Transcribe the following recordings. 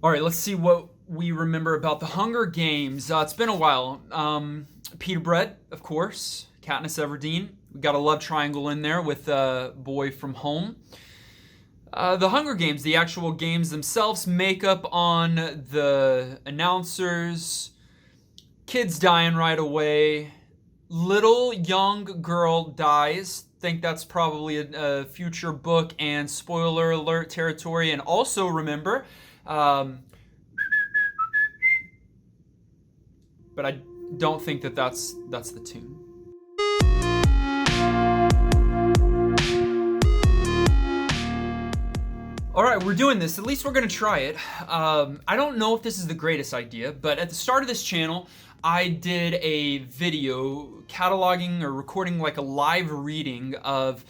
All right, let's see what we remember about the Hunger Games. It's been a while. Peter Bread, of course. Katniss Everdeen. We got a love triangle in there with Boy from Home. The Hunger Games, the actual games themselves, makeup on the announcers, kids dying right away, little young girl dies. Think that's probably a future book and spoiler alert territory. And also remember, but I don't think that's the tune. All right, we're doing this. At least we're gonna try it. I don't know if this is the greatest idea, but at the start of this channel, I did a video cataloging or recording like a live reading of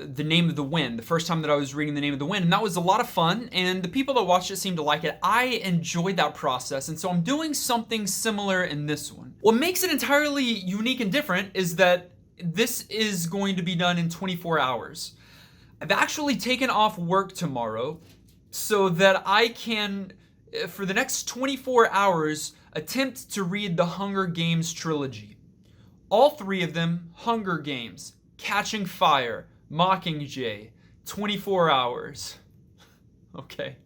The Name of the Wind, the first time that I was reading The Name of the Wind, and that was a lot of fun, and the people that watched it seemed to like it. I enjoyed that process, and so I'm doing something similar in this one. What makes it entirely unique and different is that this is going to be done in 24 hours. I've actually taken off work tomorrow so that I can, for the next 24 hours, attempt to read the Hunger Games trilogy. All three of them, Hunger Games, Catching Fire, Mockingjay, 24 hours. Okay.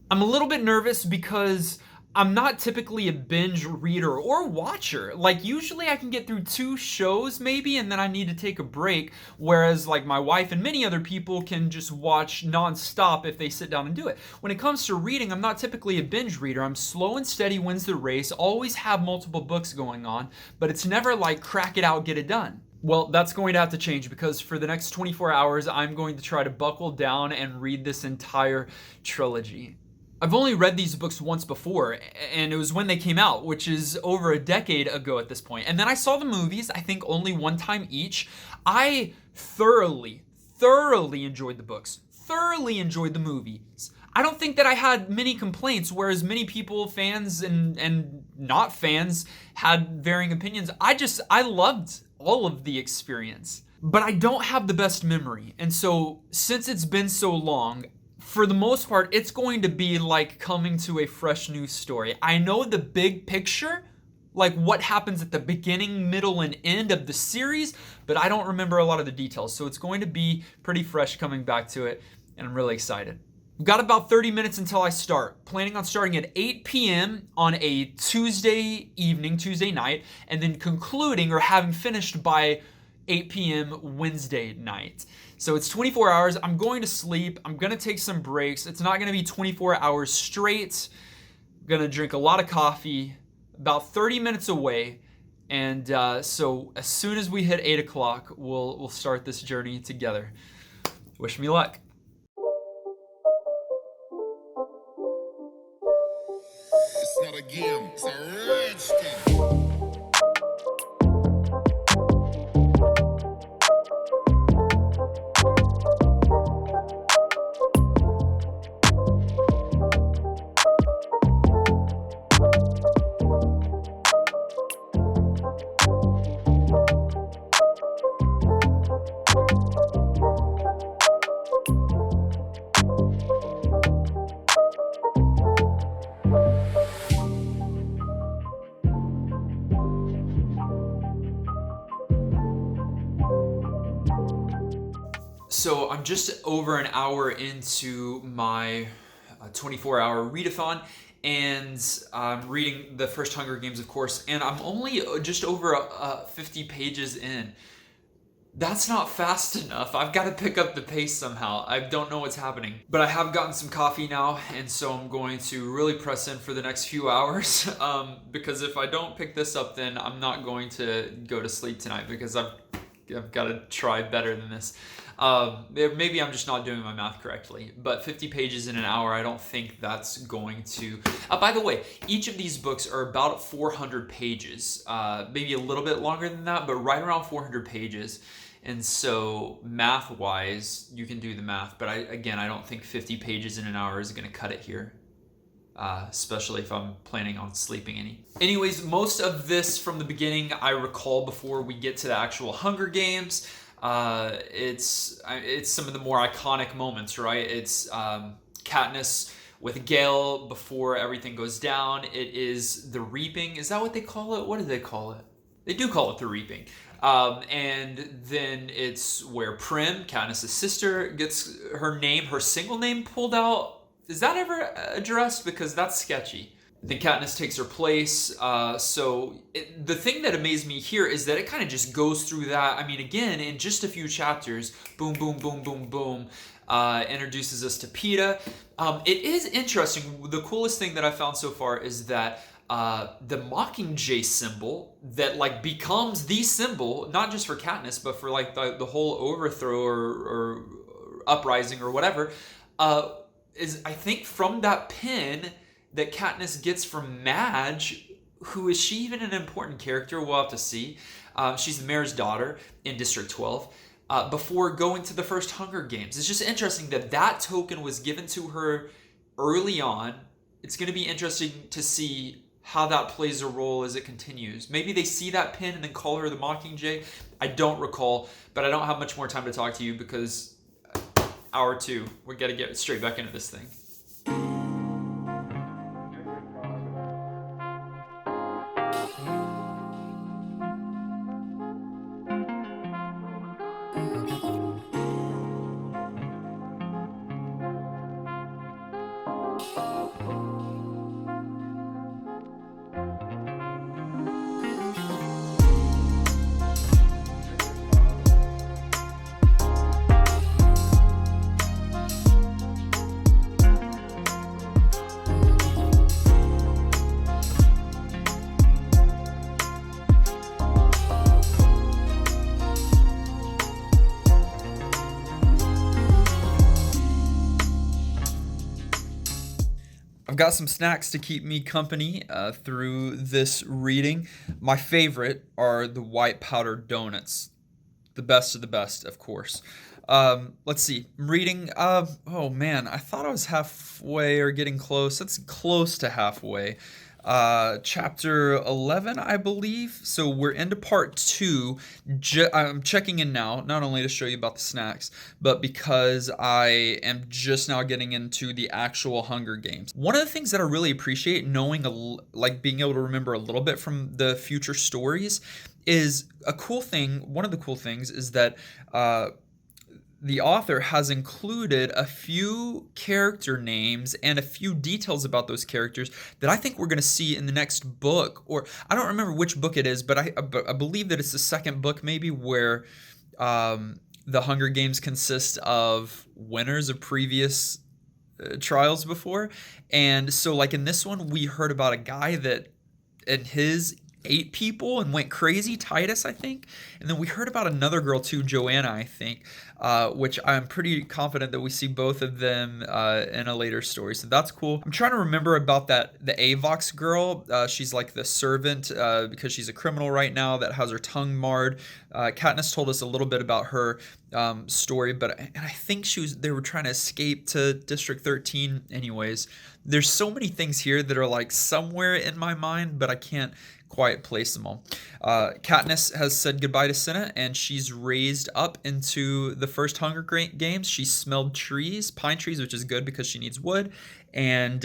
I'm a little bit nervous because I'm not typically a binge reader or watcher. Like usually I can get through 2 shows maybe and then I need to take a break, whereas like my wife and many other people can just watch nonstop if they sit down and do it. When it comes to reading, I'm not typically a binge reader. I'm slow and steady wins the race, always have multiple books going on, but it's never like crack it out, get it done. Well, that's going to have to change because for the next 24 hours, I'm going to try to buckle down and read this entire trilogy. I've only read these books once before, and it was when they came out, which is over a decade ago at this point. And then I saw the movies, I think only one time each. I thoroughly enjoyed the books, thoroughly enjoyed the movies. I don't think that I had many complaints, whereas many people, fans and not fans, had varying opinions. I loved all of the experience. But I don't have the best memory, and so since it's been so long, for the most part, it's going to be like coming to a fresh new story. I know the big picture, like what happens at the beginning, middle, and end of the series, but I don't remember a lot of the details. So it's going to be pretty fresh coming back to it, and I'm really excited. We've got about 30 minutes until I start. Planning on starting at 8 p.m. on a Tuesday evening, Tuesday night, and then concluding or having finished by 8 p.m. Wednesday night. So it's 24 hours. I'm going to sleep. I'm going to take some breaks. It's not going to be 24 hours straight. I'm going to drink a lot of coffee, about 30 minutes away. And so as soon as we hit 8 o'clock, we'll start this journey together. Wish me luck. It's not a game, it's a rich thing. So I'm just over an hour into my 24-hour readathon, and I'm reading the first Hunger Games, of course, and I'm only just over 50 pages in. That's not fast enough. I've got to pick up the pace somehow. I don't know what's happening. But I have gotten some coffee now, and so I'm going to really press in for the next few hours, because if I don't pick this up, then I'm not going to go to sleep tonight, because I've got to try better than this. Maybe I'm just not doing my math correctly, but 50 pages in an hour, I don't think that's going to... by the way, each of these books are about 400 pages, maybe a little bit longer than that, but right around 400 pages. And so math-wise, you can do the math, but I don't think 50 pages in an hour is going to cut it here. Especially if I'm planning on sleeping any. Anyways, most of this from the beginning I recall before we get to the actual Hunger Games. It's some of the more iconic moments, right? It's Katniss with Gale before everything goes down. It is the Reaping. Is that what they call it? What do they call it? They do call it the Reaping. And then it's where Prim, Katniss' sister, gets her single name pulled out. Is that ever addressed? Because that's sketchy. Then Katniss takes her place. The thing that amazed me here is that it kind of just goes through that. I mean, again, in just a few chapters, boom, boom, boom, boom, boom, introduces us to Peeta. It is interesting. The coolest thing that I found so far is that the Mockingjay symbol that like becomes the symbol, not just for Katniss, but for like the whole overthrow or uprising or whatever, is I think from that pin that Katniss gets from Madge, who is she even an important character? We'll have to see. She's the mayor's daughter in District 12. Before going to the first Hunger Games. It's just interesting that that token was given to her early on. It's going to be interesting to see how that plays a role as it continues. Maybe they see that pin and then call her the Mockingjay. I don't recall, but I don't have much more time to talk to you because hour 2, we got to get straight back into this thing. I've got some snacks to keep me company through this reading. My favorite are the white powdered donuts. The best of the best, of course. Let's see. I'm reading. Oh man, I thought I was halfway or getting close. That's close to halfway. Chapter 11, I believe. So we're into part 2. I'm checking in now, not only to show you about the snacks, but because I am just now getting into the actual Hunger Games. One of the things that I really appreciate knowing, like being able to remember a little bit from the future stories, is a cool thing. One of the cool things is that the author has included a few character names and a few details about those characters that I think we're going to see in the next book, or I don't remember which book it is, but I believe that it's the second book maybe, where the Hunger Games consist of winners of previous trials before. And so like in this one, we heard about a guy that and his 8 people and went crazy, Titus, I think. And then we heard about another girl too, Joanna, I think, which I'm pretty confident that we see both of them in a later story. So that's cool. I'm trying to remember about the Avox girl. She's like the servant because she's a criminal right now that has her tongue marred. Katniss told us a little bit about her story, and I think they were trying to escape to District 13 anyways. There's so many things here that are like somewhere in my mind, but I can't quite place them all. Katniss has said goodbye to Cinna, and she's raised up into the first Hunger Games. She smelled pine trees, which is good because she needs wood, and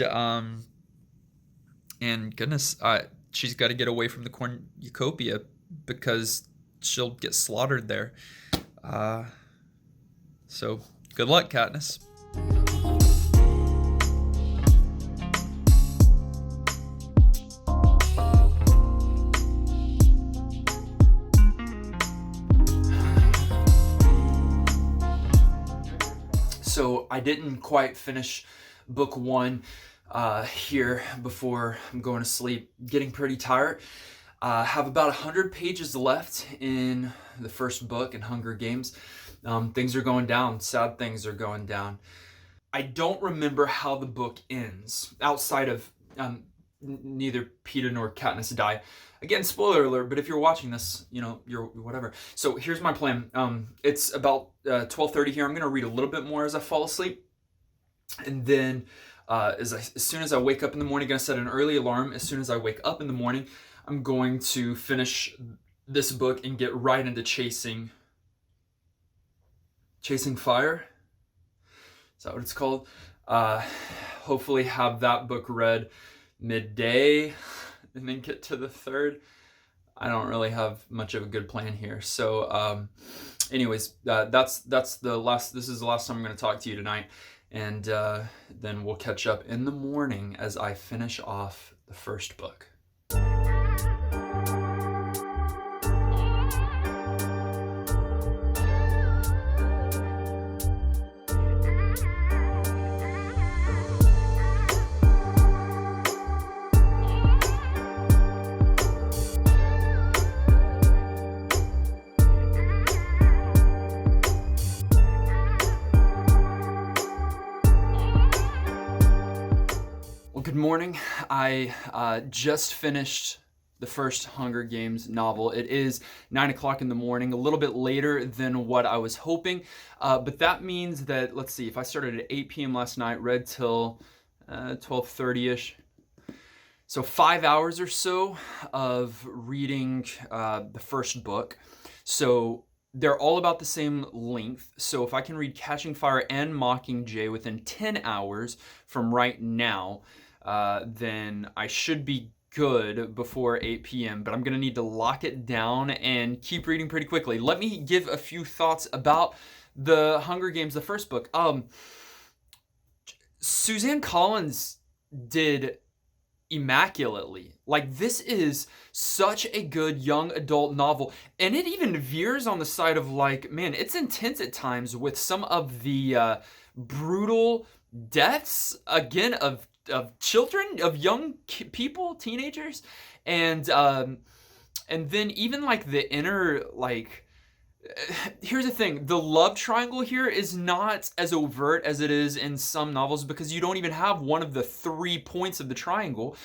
goodness, she's got to get away from the cornucopia because she'll get slaughtered there. So good luck, Katniss. So I didn't quite finish book 1 here before I'm going to sleep. Getting pretty tired. Have about 100 pages left in the first book in Hunger Games. Things are going down. Sad things are going down. I don't remember how the book ends outside of neither Peeta nor Katniss die. Again, spoiler alert, but if you're watching this, you're whatever. So here's my plan. It's about 12:30 here. I'm going to read a little bit more as I fall asleep. And then as soon as I wake up in the morning, I'm going to set an early alarm. As soon as I wake up in the morning, I'm going to finish this book and get right into chasing fire. Is that what it's called? hopefully have that book read midday and then get to the third. I don't really have much of a good plan here. So anyways, that's the last, this is the last time I'm going to talk to you tonight. And then we'll catch up in the morning as I finish off the first book. Good morning. I just finished the first Hunger Games novel. It is 9 o'clock in the morning, a little bit later than what I was hoping, but that means that, let's see, if I started at 8 p.m. last night, read till 12:30ish, so 5 hours or so of reading the first book. So they're all about the same length. So if I can read Catching Fire and Mockingjay within 10 hours from right now, then I should be good before 8 p.m. But I'm going to need to lock it down and keep reading pretty quickly. Let me give a few thoughts about the Hunger Games, the first book. Suzanne Collins did immaculately. Like, this is such a good young adult novel, and it even veers on the side of, like, man, it's intense at times with some of the brutal deaths, again, of children, of young people, teenagers, and then even like the inner, like, here's the thing, the love triangle here is not as overt as it is in some novels, because you don't even have one of the 3 points of the triangle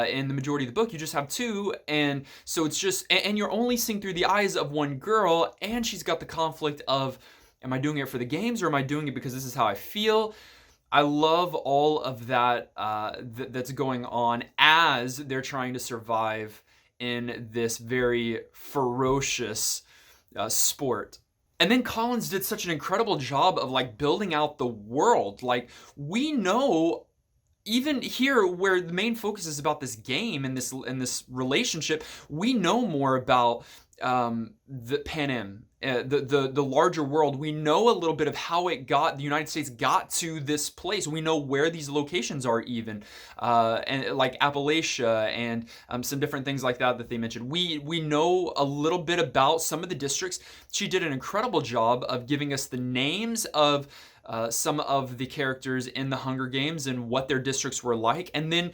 in the majority of the book. You just have 2, and so it's just, and you're only seeing through the eyes of one girl, and she's got the conflict of, am I doing it for the games, or am I doing it because this is how I feel? I love all of that that's going on as they're trying to survive in this very ferocious sport. And then Collins did such an incredible job of, like, building out the world. Like, we know, even here where the main focus is about this game and this relationship, we know more about the Pan Am, the larger world. We know a little bit of how the United States got to this place. We know where these locations are, even and like Appalachia and some different things like that they mentioned. We know a little bit about some of the districts. She did an incredible job of giving us the names of some of the characters in the Hunger Games and what their districts were like, and then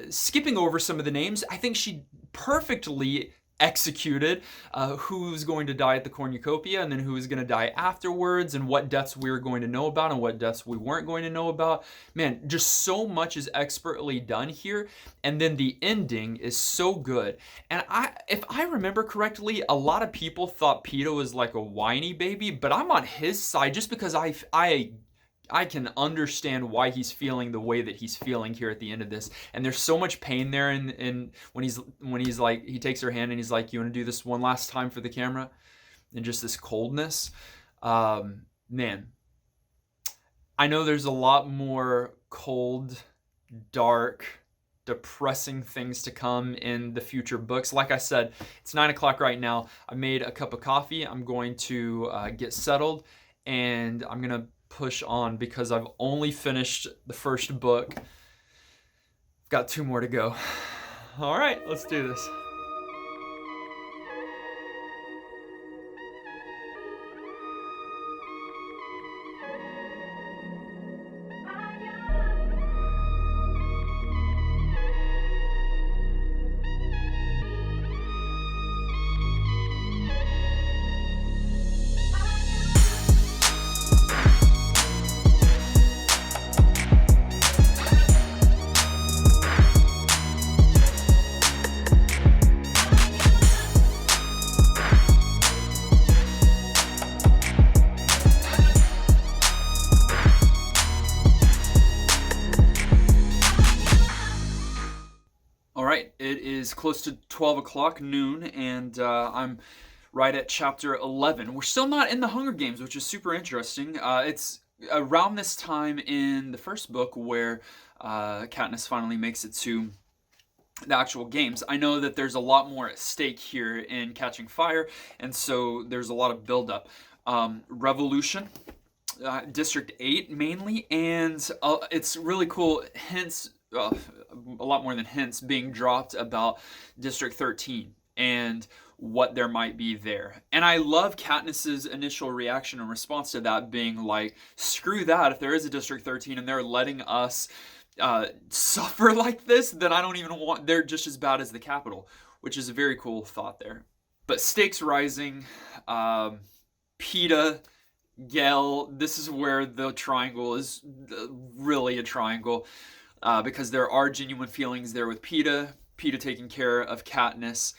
skipping over some of the names. I think she perfectly executed who's going to die at the cornucopia, and then who's going to die afterwards, and what deaths we were going to know about and what deaths we weren't going to know about. Man, just so much is expertly done here, and then the ending is so good. And if I remember correctly, a lot of people thought Peeta was like a whiny baby, but I'm on his side just because I can understand why he's feeling the way that he's feeling here at the end of this. And there's so much pain there, and when he's like, he takes her hand and he's like, you want to do this one last time for the camera? And just this coldness. Man, I know there's a lot more cold, dark, depressing things to come in the future books. Like I said, it's 9 o'clock right now. I made a cup of coffee. I'm going to get settled, and I'm going to push on because I've only finished the first book. I've got 2 more to go. All right, let's do this. It is close to 12 o'clock noon, and I'm right at chapter 11. We're still not in the Hunger Games, which is super interesting. It's around this time in the first book where Katniss finally makes it to the actual games. I know that there's a lot more at stake here in Catching Fire, and so there's a lot of buildup. Revolution, District 8 mainly, and it's really cool hints, a lot more than hints, being dropped about District 13 and what there might be there. And I love Katniss's initial reaction and response to that being like, screw that, if there is a District 13 and they're letting us suffer like this, then I don't even want, they're just as bad as the Capitol, which is a very cool thought there. But stakes rising, Peeta, Gale, this is where the triangle is really a triangle, because there are genuine feelings there with Peeta taking care of Katniss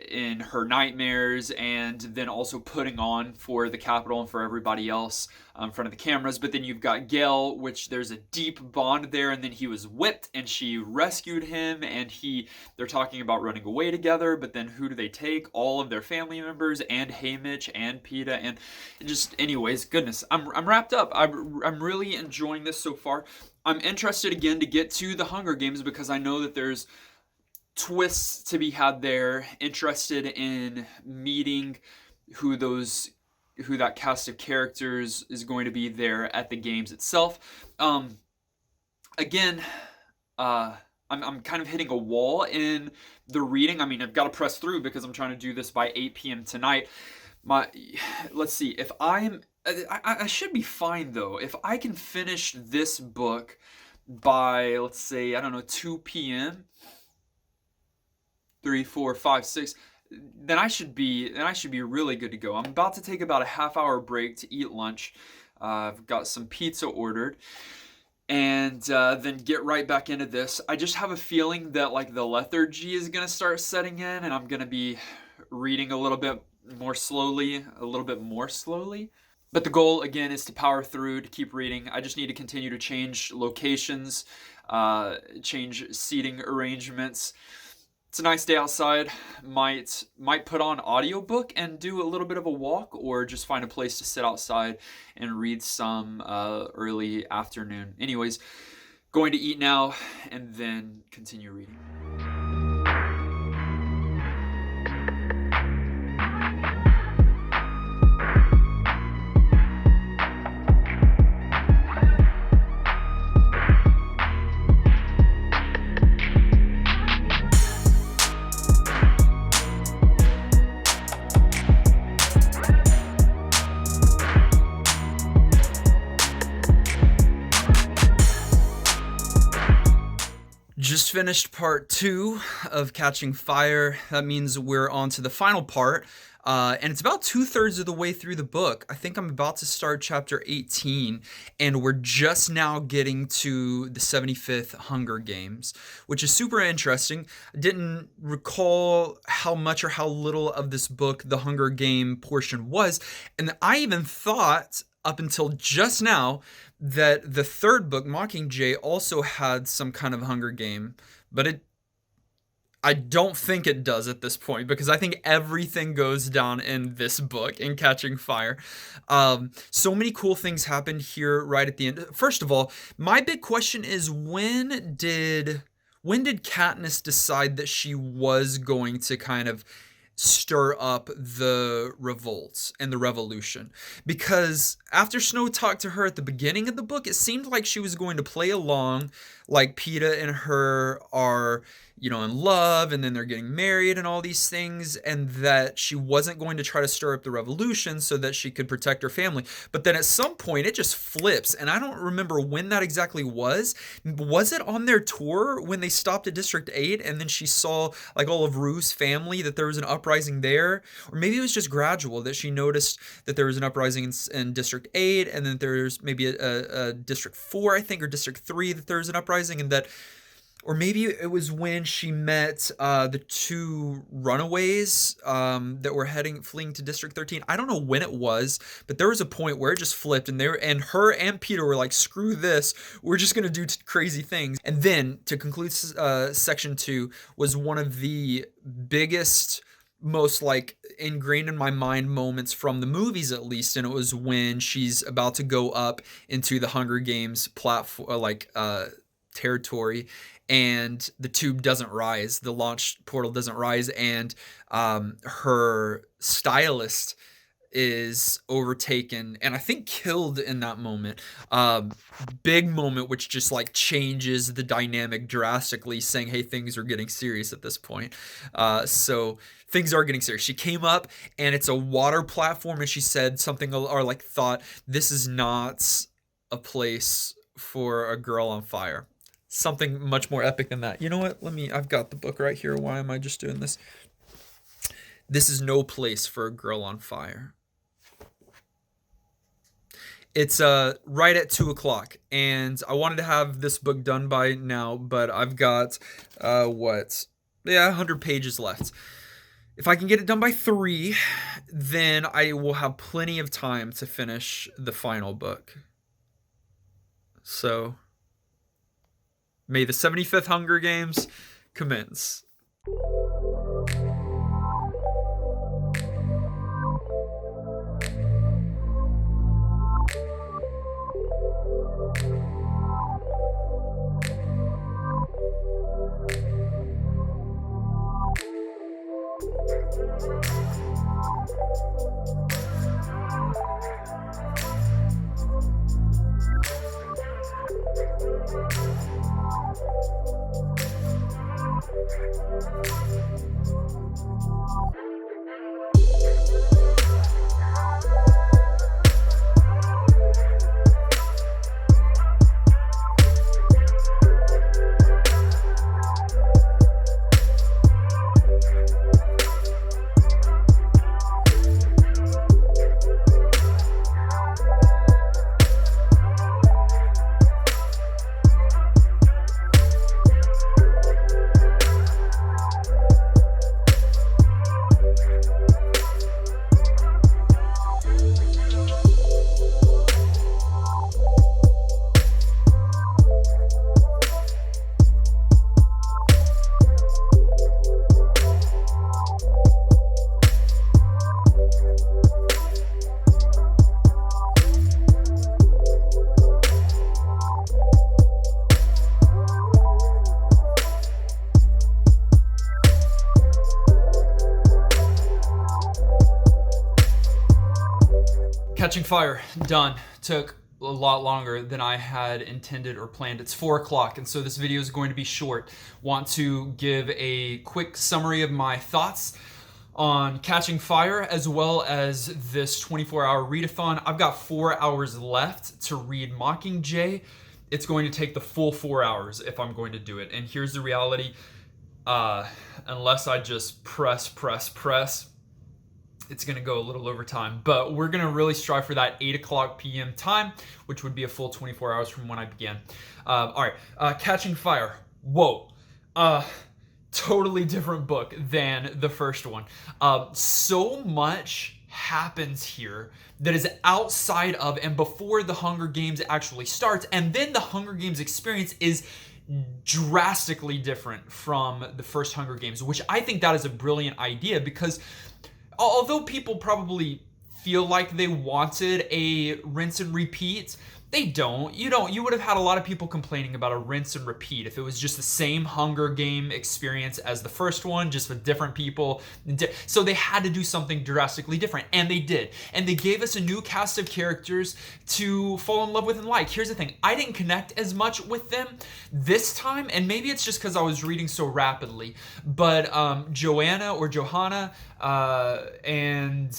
in her nightmares, and then also putting on for the Capitol and for everybody else in front of the cameras. But then you've got Gale, which there's a deep bond there, and then he was whipped and she rescued him, and they're talking about running away together, but then who do they take? All of their family members, and Haymitch and Peeta, and just, anyways, goodness, I'm wrapped up. I'm really enjoying this so far. I'm interested again to get to the Hunger Games because I know that there's twists to be had there. Interested in meeting who that cast of characters is going to be there at the games itself. Again, I'm kind of hitting a wall in the reading. I mean, I've got to press through because I'm trying to do this by 8 p.m. tonight. Let's see, if I should be fine though. If I can finish this book by, let's say, I don't know, 2 p.m., 3, 4, 5, 6, then I should be really good to go. I'm about to take about a half-hour break to eat lunch. I've got some pizza ordered, and then get right back into this. I just have a feeling that like the lethargy is gonna start setting in, and I'm gonna be reading a little bit more slowly. But the goal, again, is to power through, to keep reading. I just need to continue to change locations, change seating arrangements. It's a nice day outside. Might put on audiobook and do a little bit of a walk, or just find a place to sit outside and read some early afternoon. Anyways, going to eat now and then continue reading. Just finished part 2 of Catching Fire. That means we're on to the final part, and it's about 2/3 of the way through the book. I think I'm about to start chapter 18, and we're just now getting to the 75th Hunger Games, which is super interesting. I didn't recall how much or how little of this book the Hunger Game portion was, and I even thought up until just now that the third book, Mockingjay, also had some kind of Hunger Game, but I don't think it does at this point, because I think everything goes down in this book, in Catching Fire. So many cool things happened here right at the end. First of all, my big question is, when did Katniss decide that she was going to kind of stir up the revolts and the revolution? Because after Snow talked to her at the beginning of the book, it seemed like she was going to play along, like Peeta and her are, in love, and then they're getting married and all these things, and that she wasn't going to try to stir up the revolution so that she could protect her family. But then at some point it just flips, and I don't remember when that exactly was. Was it on their tour when they stopped at District 8 and then she saw like all of Rue's family, that there was an uprising there? Or maybe it was just gradual, that she noticed that there was an uprising in District 8, and then there's maybe a District 4, I think, or District 3, that there's an uprising, and that, or maybe it was when she met the 2 runaways that were fleeing to District 13. I don't know when it was, but there was a point where it just flipped, and her and Peeta were like, screw this, we're just gonna do crazy things. And then to conclude section 2 was one of the biggest most like ingrained in my mind moments from the movies, at least, and it was when she's about to go up into the Hunger Games platform, territory, and the tube doesn't rise, the launch portal doesn't rise, and her stylist is overtaken and I think killed in that moment. Big moment, which just like changes the dynamic drastically, saying, hey, things are getting serious at this point. So things are getting serious. She came up and it's a water platform, and she said something, or like thought, this is not a place for a girl on fire. Something much more epic than that. You know what? I've got the book right here. Why am I just doing this? This is no place for a girl on fire. It's right at 2:00, and I wanted to have this book done by now, but I've got 100 pages left. If I can get it done by 3, then I will have plenty of time to finish the final book. So, may the 75th Hunger Games commence. Catching Fire, done. Took a lot longer than I had intended or planned. It's 4:00, and so this video is going to be short. Want to give a quick summary of my thoughts on Catching Fire, as well as this 24-hour readathon. I've got 4 hours left to read Mockingjay. It's going to take the full 4 hours if I'm going to do it. And here's the reality. Unless I just press, it's going to go a little over time, but we're going to really strive for that 8:00 p.m. time, which would be a full 24 hours from when I began. All right, Catching Fire. Whoa. Totally different book than the first one. So much happens here that is outside of and before the Hunger Games actually starts, and then the Hunger Games experience is drastically different from the first Hunger Games, which I think that is a brilliant idea, because although people probably feel like they wanted a rinse and repeat, they don't. You would have had a lot of people complaining about a rinse and repeat if it was just the same Hunger Game experience as the first one, just with different people. So they had to do something drastically different, and they did. And they gave us a new cast of characters to fall in love with and like. Here's the thing. I didn't connect as much with them this time, and maybe it's just because I was reading so rapidly, but Johanna, and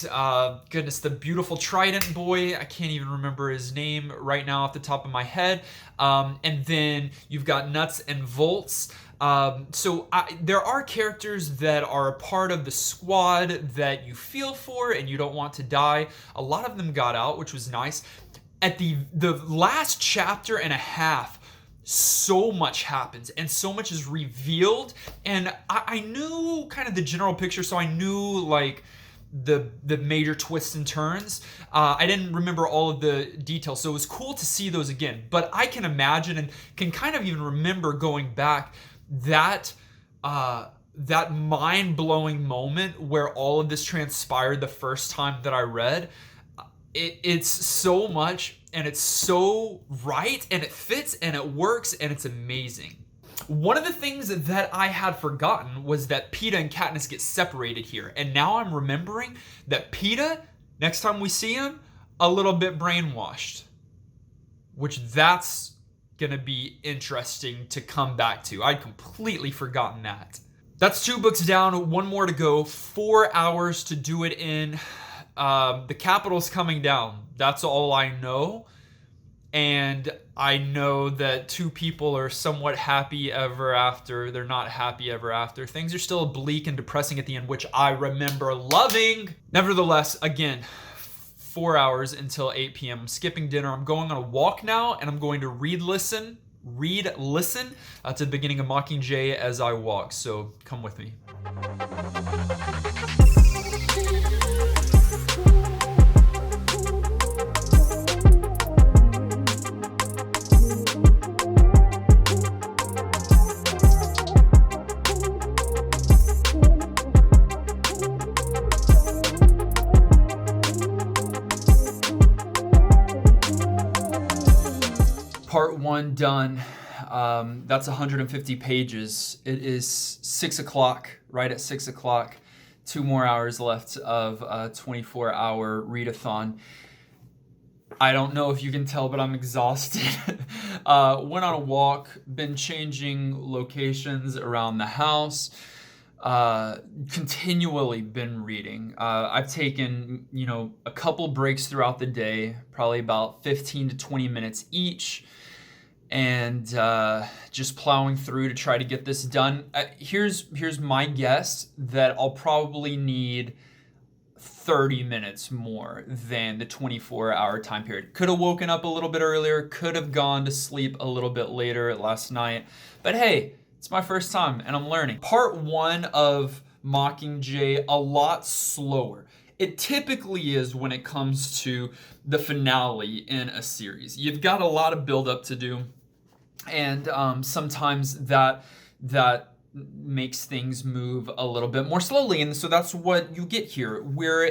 goodness, the beautiful Trident boy, I can't even remember his name right now off the top of my head, and then you've got Nuts and Volts. There are characters that are a part of the squad that you feel for and you don't want to die. A lot of them got out, which was nice. At the last chapter and a half, so much happens and so much is revealed, and I knew kind of the general picture, so I knew like the major twists and turns. I didn't remember all of the details, so it was cool to see those again. But I can imagine and can kind of even remember going back that that mind-blowing moment where all of this transpired the first time that I read. It's so much, and it's so right, and it fits, and it works, and it's amazing. One of the things that I had forgotten was that Peeta and Katniss get separated here, and now I'm remembering that Peeta, next time we see him, a little bit brainwashed, which that's gonna be interesting to come back to. I'd completely forgotten that. That's 2 books down, 1 more to go, 4 hours to do it in. The Capitol's coming down. That's all I know. And I know that 2 people are somewhat happy ever after. They're not happy ever after. Things are still bleak and depressing at the end, which I remember loving. Nevertheless, again, 4 hours until 8 p.m. I'm skipping dinner. I'm going on a walk now, and I'm going to read listen to the beginning of Mockingjay as I walk. So come with me. Part 1 done. That's 150 pages. It is 6 o'clock, right at 6 o'clock. 2 more hours left of a 24-hour readathon. I don't know if you can tell, but I'm exhausted. Went on a walk, been changing locations around the house. Continually been reading. I've taken, a couple breaks throughout the day, probably about 15 to 20 minutes each, and just plowing through to try to get this done. Here's my guess that I'll probably need 30 minutes more than the 24-hour time period. Could have woken up a little bit earlier, could have gone to sleep a little bit later last night, but hey, it's my first time and I'm learning. Part 1 of Mockingjay, a lot slower. It typically is when it comes to the finale in a series. You've got a lot of build-up to do, and sometimes that makes things move a little bit more slowly, and so that's what you get here. We're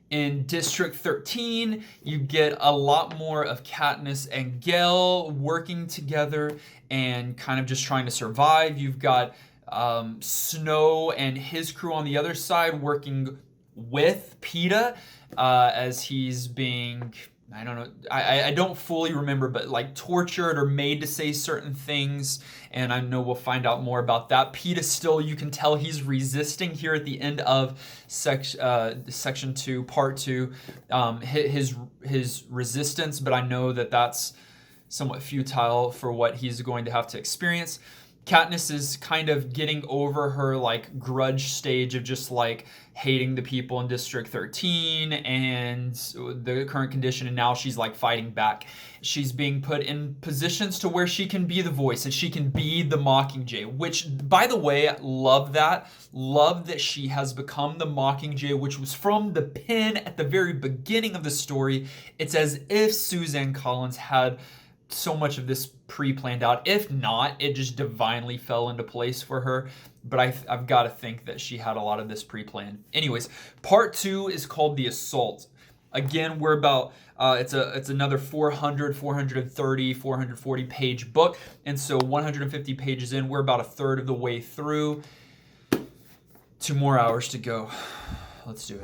in District 13. You get a lot more of Katniss and Gale working together and kind of just trying to survive. You've got Snow and his crew on the other side working with Peeta as he's being, I don't know, I don't fully remember, but like tortured or made to say certain things, and I know we'll find out more about that. Peeta still, you can tell he's resisting here at the end of section 2, part 2, his resistance, but I know that that's somewhat futile for what he's going to have to experience. Katniss is kind of getting over her like grudge stage of just like hating the people in District 13 and the current condition, and now she's like fighting back. She's being put in positions to where she can be the voice and she can be the Mockingjay, which, by the way, love that she has become the Mockingjay, which was from the pen at the very beginning of the story. It's as if Suzanne Collins had so much of this pre-planned out. If not, it just divinely fell into place for her. But I've got to think that she had a lot of this pre-planned. Anyways, part 2 is called The Assault. Again, we're about, it's another 430, 440 page book. And so 150 pages in, we're about a third of the way through. 2 more hours to go. Let's do it.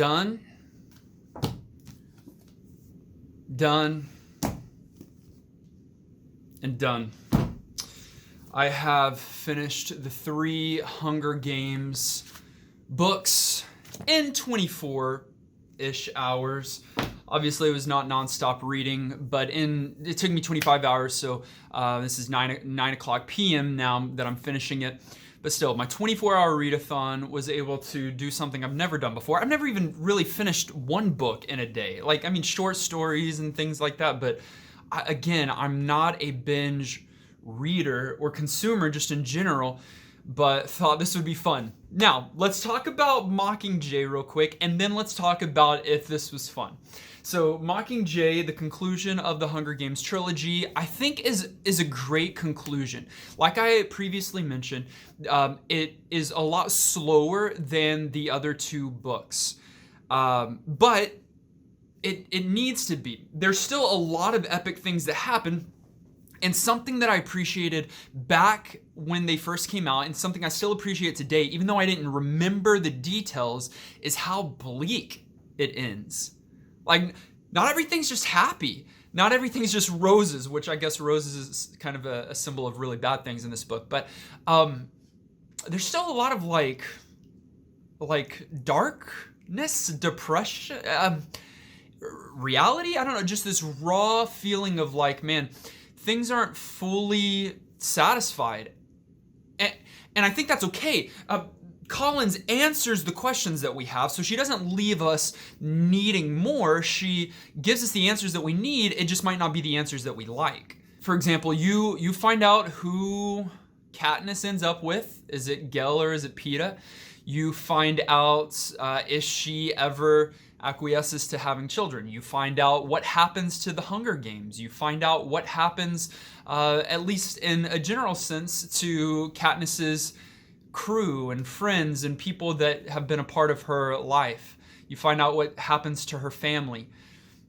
done. Done. And done. I have finished the 3 Hunger Games books in 24-ish hours. Obviously, it was not nonstop reading, but it took me 25 hours, so this is 9 o'clock p.m. now that I'm finishing it. But still, my 24-hour readathon was able to do something I've never done before. I've never even really finished one book in a day. Like, I mean, short stories and things like that, but again, I'm not a binge reader or consumer just in general, but thought this would be fun. Now, let's talk about Mockingjay real quick, and then let's talk about if this was fun. So Mockingjay, the conclusion of the Hunger Games trilogy, I think is a great conclusion. Like I previously mentioned, it is a lot slower than the other 2 books, but it needs to be. There's still a lot of epic things that happen, and something that I appreciated back when they first came out, and something I still appreciate today, even though I didn't remember the details, is how bleak it ends. Like, not everything's just happy. Not everything's just roses, which I guess roses is kind of a symbol of really bad things in this book. But there's still a lot of like darkness, depression, reality. I don't know, just this raw feeling of like, man, things aren't fully satisfied. And I think that's okay. Collins answers the questions that we have, so she doesn't leave us needing more. She gives us the answers that we need. It just might not be the answers that we like. For example, you find out who Katniss ends up with. Is it Gel or is it Peeta? You find out if she ever acquiesces to having children. You find out what happens to the Hunger Games. You find out what happens, at least in a general sense, to Katniss's crew and friends and people that have been a part of her life. You find out what happens to her family.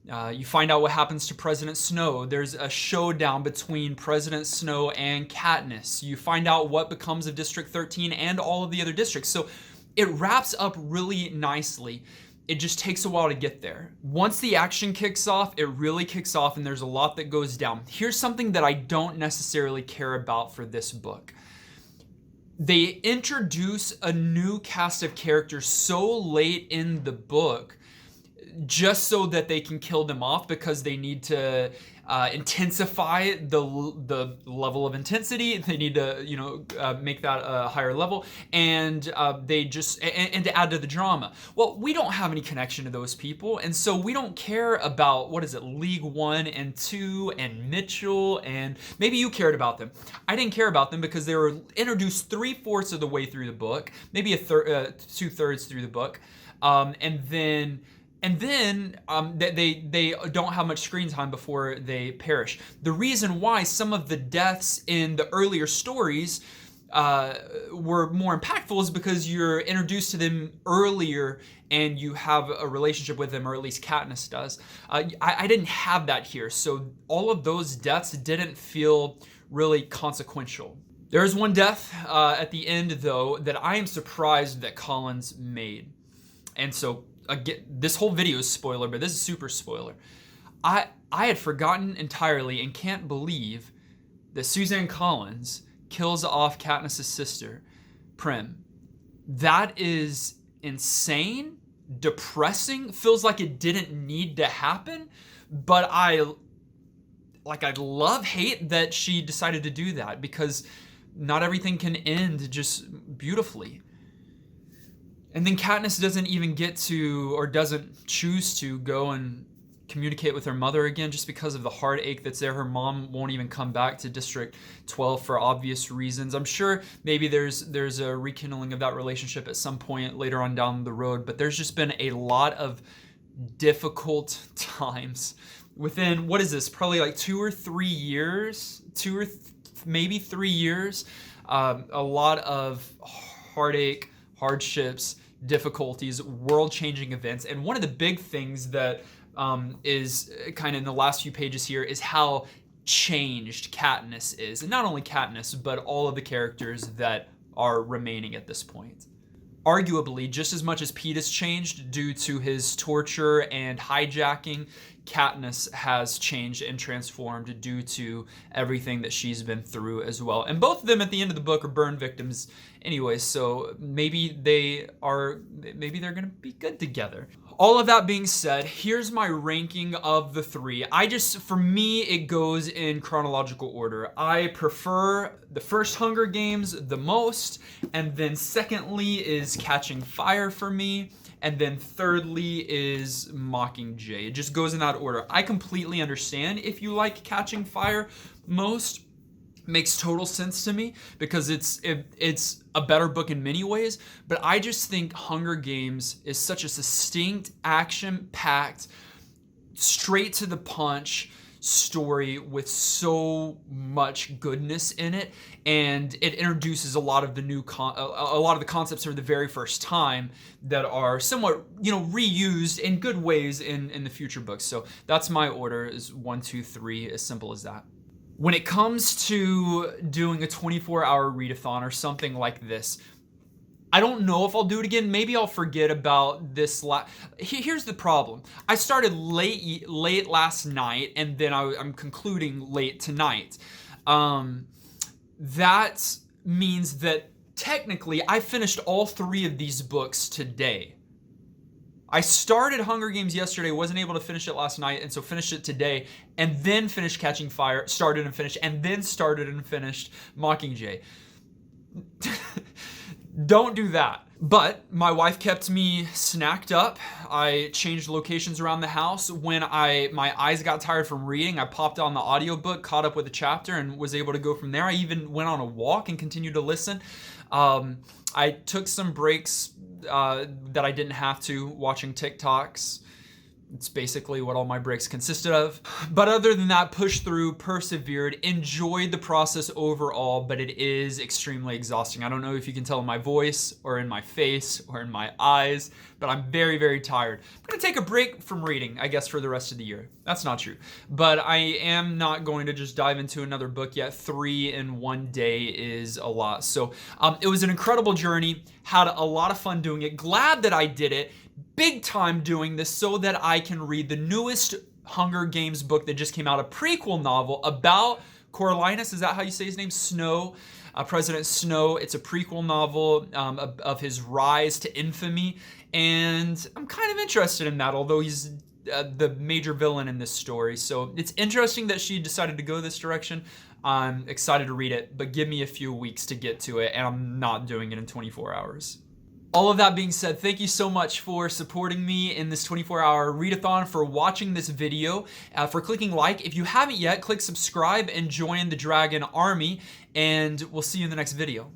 You find out what happens to President Snow. There's a showdown between President Snow and Katniss. You find out what becomes of District 13 and all of the other districts. So it wraps up really nicely. It just takes a while to get there. Once the action kicks off, it really kicks off, and there's a lot that goes down. Here's something that I don't necessarily care about for this book. They introduce a new cast of characters so late in the book just so that they can kill them off, because they need to intensify the level of intensity. They need to make that a higher level, and they just and to add to the drama. Well, we don't have any connection to those people, and so we don't care about League 1 and 2 and Mitchell, and maybe you cared about them. I didn't care about them because they were introduced 3/4 of the way through the book, maybe 2/3 through the book, and then they don't have much screen time before they perish. The reason why some of the deaths in the earlier stories were more impactful is because you're introduced to them earlier and you have a relationship with them, or at least Katniss does. I didn't have that here, so all of those deaths didn't feel really consequential. There's one death at the end, though, that I am surprised that Collins made. And so, again, this whole video is spoiler, but this is super spoiler. I had forgotten entirely and can't believe that Suzanne Collins kills off Katniss' sister, Prim. That is insane, depressing, feels like it didn't need to happen, but I love-hate that she decided to do that, because not everything can end just beautifully. And then Katniss doesn't even get to, or doesn't choose to, go and communicate with her mother again, just because of the heartache that's there. Her mom won't even come back to District 12 for obvious reasons. I'm sure maybe there's a rekindling of that relationship at some point later on down the road, but there's just been a lot of difficult times within, what is this, probably like 2 or 3 years, maybe 3 years, a lot of heartache, hardships, difficulties, world-changing events. And one of the big things that is kind of in the last few pages here is how changed Katniss is. And not only Katniss, but all of the characters that are remaining at this point. arguably, just as much as Pete has changed due to his torture and hijacking, Katniss has changed and transformed due to everything that she's been through as well. And both of them at the end of the book are burn victims anyway, so maybe they're gonna be good together. All of that being said, here's my ranking of the three. For me, it goes in chronological order. I prefer the first Hunger Games the most, and then secondly is Catching Fire for me, and then thirdly is Mockingjay. It just goes in that order. I completely understand if you like Catching Fire most. Makes total sense to me because it's a better book in many ways, but I just think Hunger Games is such a succinct, action-packed, straight to the punch story with so much goodness in it, and it introduces a lot of the a lot of the concepts for the very first time that are somewhat, reused in good ways in the future books. So that's my order, is 1, 2, 3, as simple as that. When it comes to doing a 24-hour readathon or something like this, I don't know if I'll do it again. Maybe I'll forget about this. Here's the problem. I started late last night, and then I'm concluding late tonight. That means that technically I finished all 3 of these books today. I started Hunger Games yesterday, wasn't able to finish it last night, and so finished it today, and then finished Catching Fire, started and finished, and then started and finished Mockingjay. Don't do that. But my wife kept me snacked up. I changed locations around the house. When my eyes got tired from reading, I popped on the audiobook, caught up with a chapter, and was able to go from there. I even went on a walk and continued to listen. I took some breaks that I didn't have to, watching TikToks. It's basically what all my breaks consisted of. But other than that, pushed through, persevered, enjoyed the process overall, but it is extremely exhausting. I don't know if you can tell in my voice or in my face or in my eyes, but I'm very, very tired. I'm gonna take a break from reading, I guess, for the rest of the year. That's not true. But I am not going to just dive into another book yet. 3 in one day is a lot. So it was an incredible journey. Had a lot of fun doing it. Glad that I did it. Big time doing this so that I can read the newest Hunger Games book that just came out, a prequel novel about Coriolanus. Is that how you say his name? Snow. President Snow. It's a prequel novel of his rise to infamy, and I'm kind of interested in that, although he's the major villain in this story. So it's interesting that she decided to go this direction. I'm excited to read it, but give me a few weeks to get to it, and I'm not doing it in 24 hours. All of that being said, thank you so much for supporting me in this 24-hour readathon, for watching this video, for clicking like. If you haven't yet, click subscribe and join the Dragon Army, and we'll see you in the next video.